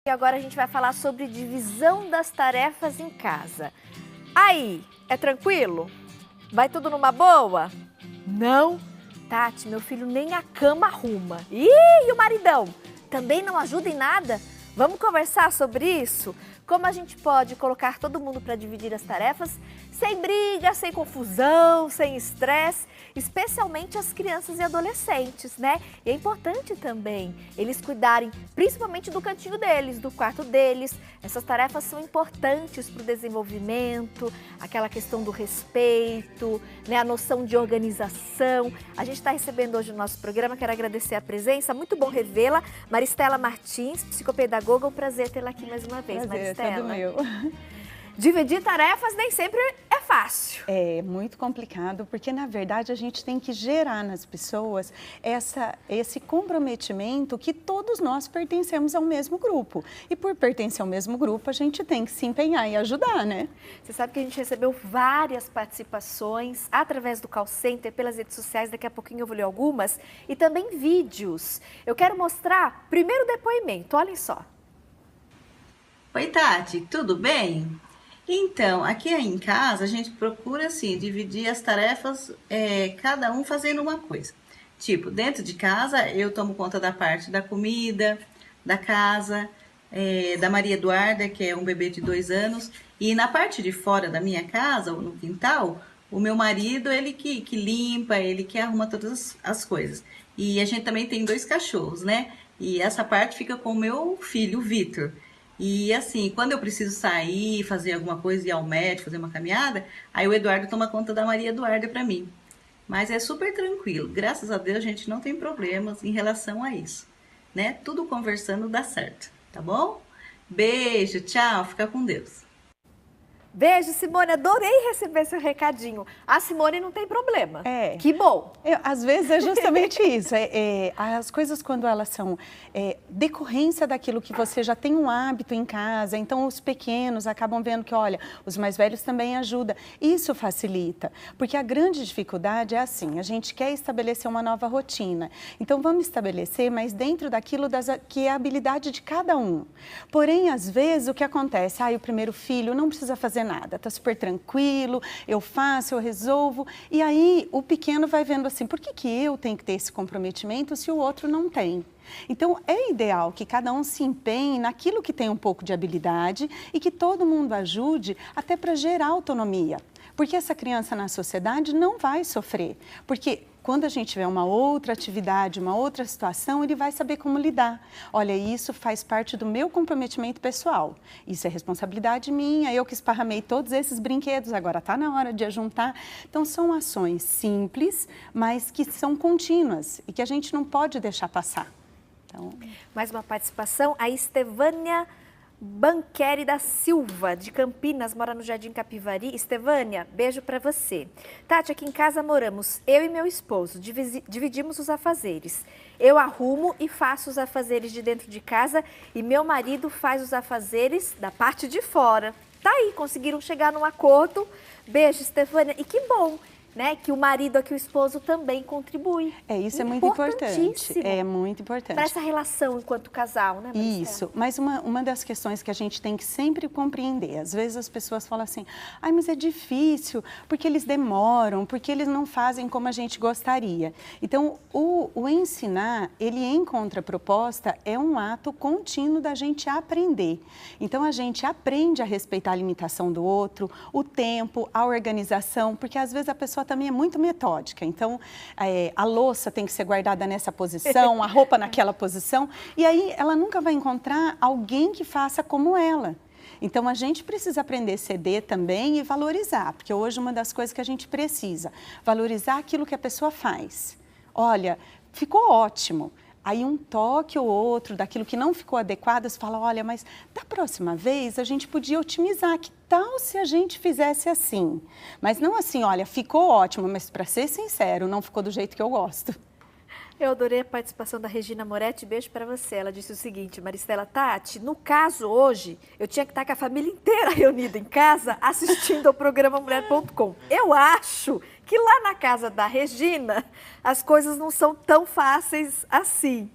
E agora a gente vai falar sobre divisão das tarefas em casa. Aí, é tranquilo? Vai tudo numa boa? Não? Tati, meu filho nem a cama arruma. E o maridão? Também não ajuda em nada? Vamos conversar sobre isso? Como a gente pode colocar todo mundo para dividir as tarefas sem briga, sem confusão, sem estresse, especialmente as crianças e adolescentes, né? E é importante também eles cuidarem principalmente do cantinho deles, do quarto deles. Essas tarefas são importantes para o desenvolvimento, aquela questão do respeito, né? A noção de organização. A gente está recebendo hoje no nosso programa, quero agradecer a presença, muito bom revê-la, Maristela Martins, psicopedagoga, um prazer tê-la aqui mais uma vez, Prazer, Maristela. todo meu. Dividir tarefas nem sempre é fácil. É muito complicado, porque na verdade a gente tem que gerar nas pessoas esse comprometimento que todos nós pertencemos ao mesmo grupo. E por pertencer ao mesmo grupo, a gente tem que se empenhar e ajudar, né? Você sabe que a gente recebeu várias participações através do call center, pelas redes sociais, daqui a pouquinho eu vou ler algumas, e também vídeos. Eu quero mostrar primeiro o depoimento, olhem só. Oi, Tati, tudo bem? Então, aqui em casa a gente procura assim, dividir as tarefas, cada um fazendo uma coisa. Tipo, dentro de casa eu tomo conta da parte da comida, da casa, da Maria Eduarda, que é um bebê de 2 anos. E na parte de fora da minha casa, no quintal, o meu marido, ele que limpa, ele que arruma todas as coisas. E a gente também tem 2 cachorros, né? E essa parte fica com o meu filho, o Vitor. E assim, quando eu preciso sair, fazer alguma coisa, ir ao médico, fazer uma caminhada, aí o Eduardo toma conta da Maria Eduarda para mim. Mas é super tranquilo, graças a Deus a gente não tem problemas em relação a isso, né? Tudo conversando dá certo, tá bom? Beijo, tchau, fica com Deus. Beijo, Simone, adorei receber seu recadinho. A Simone não tem problema. É. Que bom. Às vezes é justamente isso. As coisas quando elas são decorrência daquilo que você já tem um hábito em casa, então os pequenos acabam vendo que, olha, os mais velhos também ajudam. Isso facilita, porque a grande dificuldade é assim, a gente quer estabelecer uma nova rotina. Então vamos estabelecer, mas dentro daquilo que é a habilidade de cada um. Porém, às vezes, o que acontece? O primeiro filho não precisa fazer nada, está super tranquilo, eu faço, eu resolvo. E aí o pequeno vai vendo assim, por que eu tenho que ter esse comprometimento se o outro não tem? Então é ideal que cada um se empenhe naquilo que tem um pouco de habilidade e que todo mundo ajude até para gerar autonomia. Porque essa criança na sociedade não vai sofrer, porque quando a gente tiver uma outra atividade, uma outra situação, ele vai saber como lidar. Olha, isso faz parte do meu comprometimento pessoal. Isso é responsabilidade minha, eu que esparramei todos esses brinquedos, agora está na hora de ajuntar. Então, são ações simples, mas que são contínuas e que a gente não pode deixar passar. Então... Mais uma participação, a Estevânia Banqueri da Silva, de Campinas, mora no Jardim Capivari. Estevânia, beijo pra você. Tati, aqui em casa moramos eu e meu esposo, dividimos os afazeres. Eu arrumo e faço os afazeres de dentro de casa e meu marido faz os afazeres da parte de fora. Tá aí, conseguiram chegar num acordo. Beijo, Estevânia. E que bom, né, que o marido, aqui o esposo também contribui. Isso é muito importante. É muito importante. Para essa relação enquanto casal, né, Maristela? Isso, mas uma das questões que a gente tem que sempre compreender, às vezes as pessoas falam assim, mas é difícil, porque eles demoram, porque eles não fazem como a gente gostaria. Então, o ensinar, ele em contraproposta, é um ato contínuo da gente aprender. Então, a gente aprende a respeitar a limitação do outro, o tempo, a organização, porque às vezes a pessoa também é muito metódica, então a louça tem que ser guardada nessa posição, a roupa naquela posição, e aí ela nunca vai encontrar alguém que faça como ela. Então a gente precisa aprender a ceder também e valorizar, porque hoje uma das coisas que a gente precisa, valorizar aquilo que a pessoa faz. Olha, ficou ótimo. Aí um toque ou outro daquilo que não ficou adequado, você fala, olha, mas da próxima vez a gente podia otimizar, que tal se a gente fizesse assim? Mas não assim, olha, ficou ótimo, mas para ser sincero, não ficou do jeito que eu gosto. Eu adorei a participação da Regina Moretti, beijo para você. Ela disse o seguinte, Maristela, Tati, no caso hoje, eu tinha que estar com a família inteira reunida em casa assistindo ao programa Mulher.com. Eu acho que lá na casa da Regina, as coisas não são tão fáceis assim.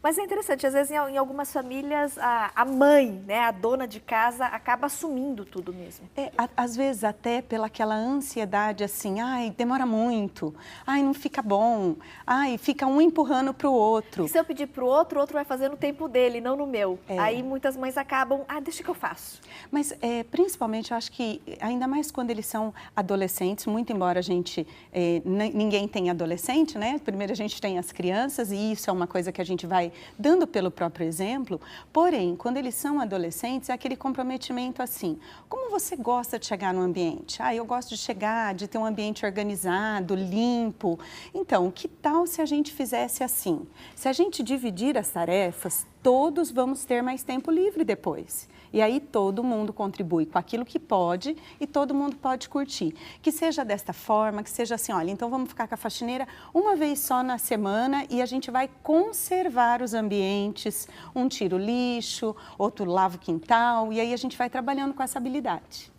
Mas é interessante, às vezes em algumas famílias a mãe, né, a dona de casa, acaba assumindo tudo mesmo. Às vezes até pelaquela ansiedade assim, ai, demora muito, ai, não fica bom, ai, fica um empurrando para o outro. E se eu pedir para o outro vai fazer no tempo dele, não no meu. Aí muitas mães acabam, deixa que eu faço. Mas principalmente eu acho que, ainda mais quando eles são adolescentes, muito embora a gente, ninguém tenha adolescente, né? Primeiro a gente tem as crianças e isso é uma coisa que a gente vai dando pelo próprio exemplo, porém, quando eles são adolescentes, é aquele comprometimento assim, como você gosta de chegar no ambiente? Eu gosto de chegar, de ter um ambiente organizado, limpo. Então, que tal se a gente fizesse assim? Se a gente dividir as tarefas, todos vamos ter mais tempo livre depois. E aí todo mundo contribui com aquilo que pode e todo mundo pode curtir. Que seja desta forma, que seja assim, olha, então vamos ficar com a faxineira uma vez só na semana e a gente vai conservar os ambientes, um tira o lixo, outro lava o quintal e aí a gente vai trabalhando com essa habilidade.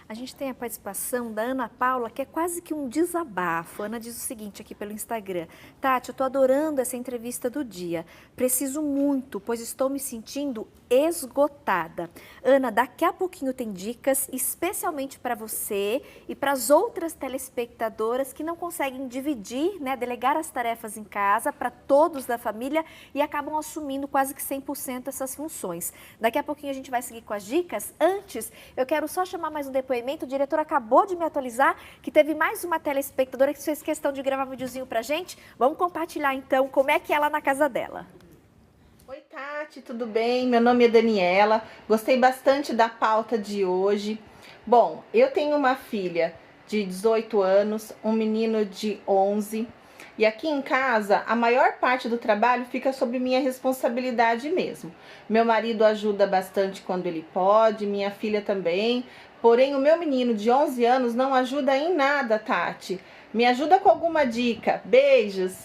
A gente tem a participação da Ana Paula, que é quase que um desabafo. A Ana diz o seguinte aqui pelo Instagram. Tati, eu estou adorando essa entrevista do dia. Preciso muito, pois estou me sentindo esgotada. Ana, daqui a pouquinho tem dicas especialmente para você e para as outras telespectadoras que não conseguem dividir, né, delegar as tarefas em casa para todos da família e acabam assumindo quase que 100% essas funções. Daqui a pouquinho a gente vai seguir com as dicas. Antes, eu quero só chamar mais um depoimento. O diretor acabou de me atualizar que teve mais uma telespectadora que fez questão de gravar um videozinho pra gente. Vamos compartilhar então como é que é lá na casa dela. Oi Tati, tudo bem? Meu nome é Daniela, gostei bastante da pauta de hoje. Bom, eu tenho uma filha de 18 anos, um menino de 11 e aqui em casa a maior parte do trabalho fica sob minha responsabilidade mesmo. Meu marido ajuda bastante quando ele pode, minha filha também, porém o meu menino de 11 anos não ajuda em nada, Tati. Me ajuda com alguma dica. Beijos!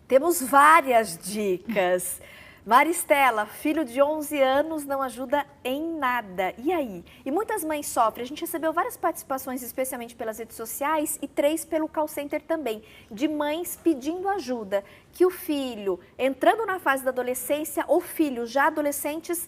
Temos várias dicas. Maristela, filho de 11 anos, não ajuda em nada. E aí? E muitas mães sofrem. A gente recebeu várias participações, especialmente pelas redes sociais, e 3 pelo call center também, de mães pedindo ajuda. Que o filho, entrando na fase da adolescência, ou filhos já adolescentes,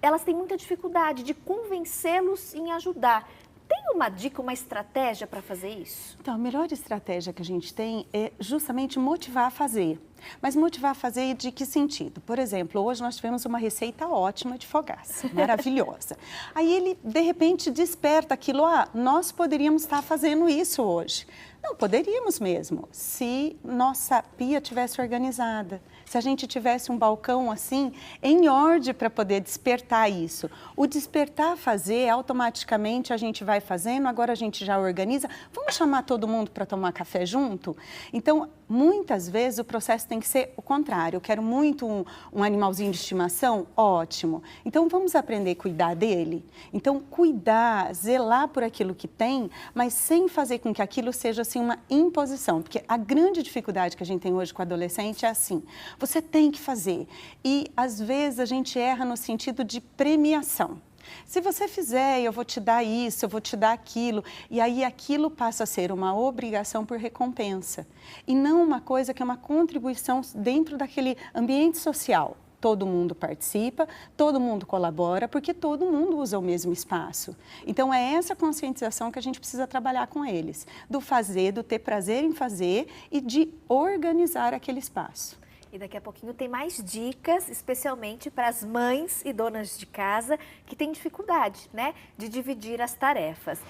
elas têm muita dificuldade de convencê-los em ajudar. Tem uma dica, uma estratégia para fazer isso? Então, a melhor estratégia que a gente tem é justamente motivar a fazer. Mas motivar a fazer de que sentido? Por exemplo, hoje nós tivemos uma receita ótima de fogaça, maravilhosa. Aí ele, de repente, desperta aquilo, nós poderíamos estar fazendo isso hoje. Não, poderíamos mesmo, se nossa pia tivesse organizada, se a gente tivesse um balcão assim, em ordem para poder despertar isso. O despertar a fazer, automaticamente a gente vai fazendo, agora a gente já organiza, vamos chamar todo mundo para tomar café junto? Então, muitas vezes o processo tem que ser o contrário. Eu quero muito um animalzinho de estimação, ótimo. Então, vamos aprender a cuidar dele? Então, cuidar, zelar por aquilo que tem, mas sem fazer com que aquilo seja assim uma imposição. Porque a grande dificuldade que a gente tem hoje com o adolescente é assim, você tem que fazer. E, às vezes, a gente erra no sentido de premiação. Se você fizer, eu vou te dar isso, eu vou te dar aquilo. E aí aquilo passa a ser uma obrigação por recompensa. E não uma coisa que é uma contribuição dentro daquele ambiente social. Todo mundo participa, todo mundo colabora, porque todo mundo usa o mesmo espaço. Então, é essa conscientização que a gente precisa trabalhar com eles. Do fazer, do ter prazer em fazer e de organizar aquele espaço. E daqui a pouquinho tem mais dicas, especialmente para as mães e donas de casa que têm dificuldade, né, de dividir as tarefas.